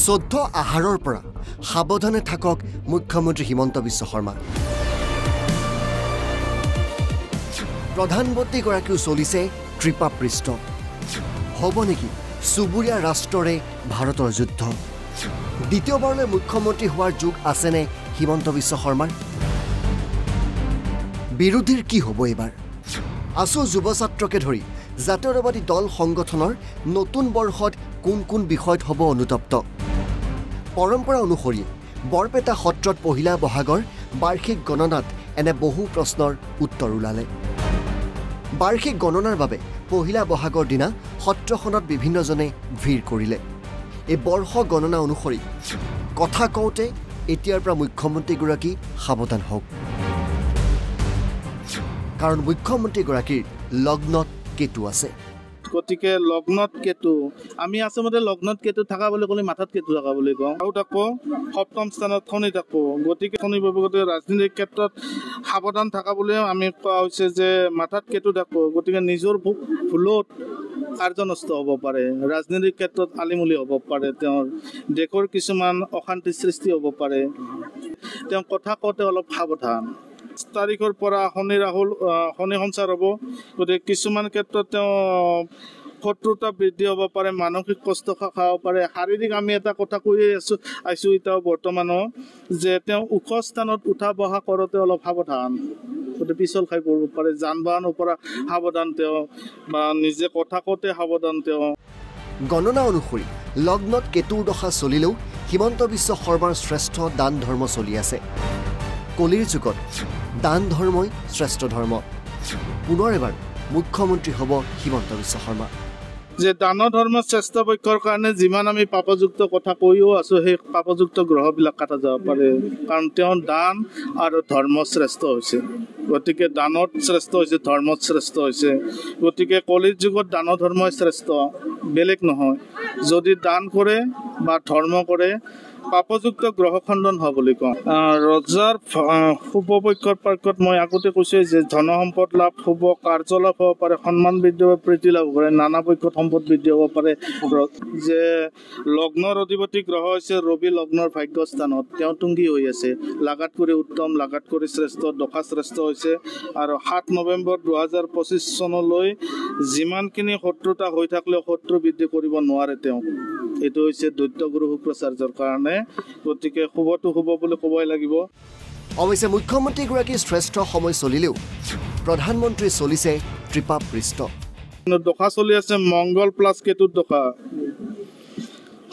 14 আহাৰৰ পৰা সাৱধানে থাকক মুখ্যমন্ত্ৰী হিমন্ত বিশ্ব শৰ্মা। প্ৰধানমন্ত্ৰীগৰাকীও চলিছে কৃপাপৃষ্ঠ। হ'ব নেকি চুবুৰীয়া ৰাষ্ট্ৰৰে ভাৰতৰ যুদ্ধ? দ্বিতীয়বাৰলৈ মুখ্যমন্ত্ৰী হোৱাৰ যোগ আছেনে হিমন্ত বিশ্ব শৰ্মাৰ? বিৰোধীৰ কি হ'ব এইবাৰ? আছো যুৱ ছাত্ৰকে ধৰি জাতীয়তাবাদী দল সংগঠনৰ নতুন বৰ্ষত কোন কোন বিষয়ত হ'ব অনুতপ্ত? পৰম্পৰা অনুসৰি বৰপেটা সত্ৰত পহিলা বহাগৰ বাৰ্ষিক গণনাত এনে বহু প্ৰশ্নৰ উত্তৰ ওলালে। বাৰ্ষিক গণনাৰ বাবে পহিলা বহাগৰ দিনা সত্ৰখনত বিভিন্নজনে ভিৰ কৰিলে। এই বৰ্ষ গণনা অনুসৰি কথা কওঁতে এতিয়াৰ পৰা মুখ্যমন্ত্ৰীগৰাকী সাৱধান হওক, কাৰণ মুখ্যমন্ত্ৰীগৰাকীৰ লগ্নত কেতু আছে। গতিকে লগ্নত কেতু, আমি আচলতে লগ্নত কেতু থকা বুলি ক'লে মাথাত কেতু থকা বুলি কওঁ। আৰু তাকো সপ্তম স্থানত শনি থাকো, গতিকে শনি বাবগতে ৰাজনীতিৰ ক্ষেত্ৰত সাৱধান থকা বুলিও আমি কোৱা হৈছে যে মাথাত কেতু থাকো। গতিকে নিজৰ ভুলত কাৰ্য নষ্ট হ'ব পাৰে, ৰাজনীতিৰ ক্ষেত্ৰত আলিমুলি হ'ব পাৰে, তেওঁৰ দেশৰ কিছুমান অশান্তি সৃষ্টি হ'ব পাৰে। তেওঁ কথা কওঁতে অলপ সাৱধান। তাৰিখৰ পৰা শনি ৰাহুল শনি সঞ্চাৰ হ'ব, গতিকে কিছুমান ক্ষেত্ৰত তেওঁ শত্ৰুতা বৃদ্ধি হ'ব পাৰে, মানসিক কষ্ট খাব পাৰে। শাৰীৰিক আমি এটা কথা কৈয়ে আছোঁ এতিয়াও বৰ্তমানো, যে তেওঁ ওখ স্থানত উঠা বহা কৰোঁতে অলপ সাৱধান, গতিকে পিছল খাই পৰিব পাৰে। যান বাহনৰ পৰা সাৱধান তেওঁ, বা নিজে কথা কওঁতে সাৱধান তেওঁ। গণনা অনুসৰি লগ্নত কেতুৰ দশা চলিলেও হিমন্ত বিশ্ব শৰ্মাৰ শ্ৰেষ্ঠ দান ধৰ্ম চলি আছে। কলিৰ যুগত দান ধৰ্মই শ্ৰেষ্ঠ ধৰ্ম। পুনৰ এবাৰ মুখ্যমন্ত্ৰী হ'ব হিমন্ত বিশ্ব শৰ্মা। যে দান ধৰ্ম শ্ৰেষ্ঠ পক্ষৰ কাৰণে যিমান আমি পাপযুক্ত কথা কৈও আছোঁ, সেই পাপযুক্ত গ্ৰহবিলাক কাটা যাব পাৰে, কাৰণ তেওঁ দান আৰু ধৰ্ম শ্ৰেষ্ঠ হৈছে। গতিকে দানত শ্ৰেষ্ঠ হৈছে, ধৰ্মত শ্ৰেষ্ঠ হৈছে। গতিকে কলিৰ যুগত দান ধৰ্মই শ্ৰেষ্ঠ, বেলেগ নহয়। যদি দান কৰে বা ধৰ্ম কৰে, পাপযুক্ত গ্ৰহ খণ্ডন হয় বুলি কওঁ। ৰজাৰ শুভ পক্ষৰ পাৰ্কত মই আগতে কৈছোঁ যে ধন সম্পদ লাভ হ'ব, কাৰ্য লাভ হ'ব পাৰে, সন্মান বৃদ্ধি হ'ব, প্ৰীতি লাভ হ'ব পাৰে, নানা পক্ষত সম্পদ বৃদ্ধি হ'ব পাৰে। যে লগ্নৰ অধিপতি গ্ৰহ হৈছে ৰবি, লগ্নৰ ভাগ্যস্থানত তেওঁ তুংগী হৈ আছে, লাগাত কৰি উত্তম, লাগাত কৰি শ্ৰেষ্ঠ, দশা শ্ৰেষ্ঠ হৈছে। আৰু 7 নৱেম্বৰ 2025 চনলৈ যিমানখিনি শত্ৰুতা হৈ থাকিলেও শত্ৰু বৃদ্ধি কৰিব নোৱাৰে তেওঁ। এইটো হৈছে দৈত্য গুৰু শুক্ৰাচাৰ্যৰ কাৰণে। গতিকে শুভটো শুভ বুলি ক'বই লাগিব। অৱশ্যে মুখ্যমন্ত্ৰীগৰাকীৰ শ্ৰেষ্ঠ সময় চলিলেও প্ৰধানমন্ত্ৰী চলিছে কৃপাপৃষ্ঠ। দশা চলি আছে মংগল প্লাছ কেতুৰ দশা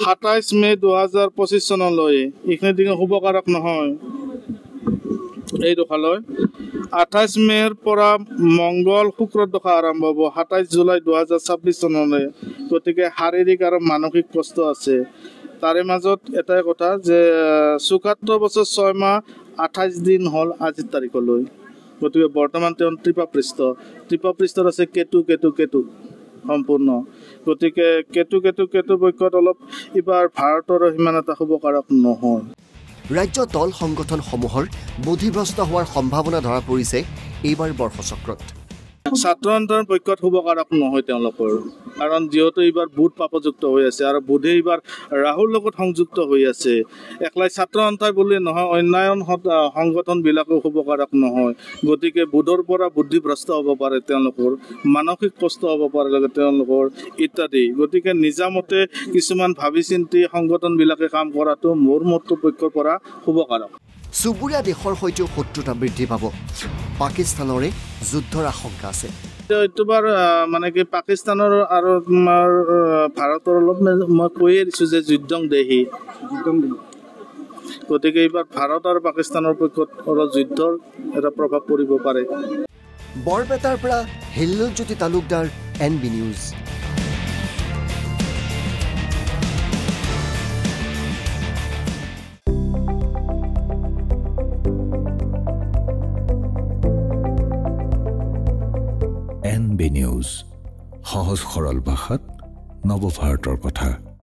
27 মে 2025 চনলৈ। এইখিনি দিনে শুভকাৰক নহয় এই দশালৈ। 28 মেৰ পৰা মংগল শুক্ৰৰ দশা আৰম্ভ হ'ব 27 জুলাই 2026 চনলৈ। গতিকে শাৰীৰিক আৰু মানসিক কষ্ট আছে। তাৰে মাজত এটাই কথা যে 74 বছৰ 6 মাহ 28 দিন হ'ল আজিৰ তাৰিখলৈ। গতিকে বৰ্তমান তেওঁ ত্ৰিপাপৃষ্ঠত আছে কেতু কেতু কেতু সম্পূৰ্ণ। গতিকে কেতু কেতু কেতু পক্ষত অলপ এইবাৰ ভাৰতৰ সিমান এটা শুভকাৰক নহয়। ৰাজ্য দল সংগঠনসমূহৰ বুদ্ধিভ্ৰষ্ট হোৱাৰ সম্ভাৱনা ধৰা পৰিছে এইবাৰ বৰ্ষচক্ৰত। ছাত্ৰ আন্দোলনৰ পক্ষত শুভকাৰক নহয় তেওঁলোকৰ, কাৰণ যিহেতু এইবাৰ বুধ পাপযুক্ত হৈ আছে আৰু বুধে এইবাৰ ৰাহুৰ লগত সংযুক্ত হৈ আছে। একলাই ছাত্ৰ সন্থাই বুলি নহয়, অন্যান্য সংগঠনবিলাকো শুভকাৰক নহয়। গতিকে বুধৰ পৰা বুদ্ধিভ্ৰষ্ট হ'ব পাৰে তেওঁলোকৰ, মানসিক কষ্ট হ'ব পাৰে তেওঁলোকৰ ইত্যাদি। গতিকে নিজামতে কিছুমান ভাবি চিন্তি সংগঠনবিলাকে কাম কৰাটো মোৰ মতৰ পক্ষৰ পৰা শুভকাৰক। চুবুৰীয়া দেশৰ সৈতেও শত্ৰুতা বৃদ্ধি পাব, পাকিস্তানৰে যুদ্ধৰ আশংকা আছে। এইটোবাৰ মানে কি পাকিস্তানৰ আৰু তোমাৰ ভাৰতৰ অলপ মই কৈয়ে দিছোঁ যে যুদ্ধং দেহি। গতিকে এইবাৰ ভাৰত আৰু পাকিস্তানৰ পক্ষত অলপ যুদ্ধৰ এটা প্ৰভাৱ পৰিব পাৰে। বৰপেটাৰ পৰা Hilloljyoti Talukdar, NB news. NB news, সহজ সৰল ভাষাত নৱভাৰতৰ কথা।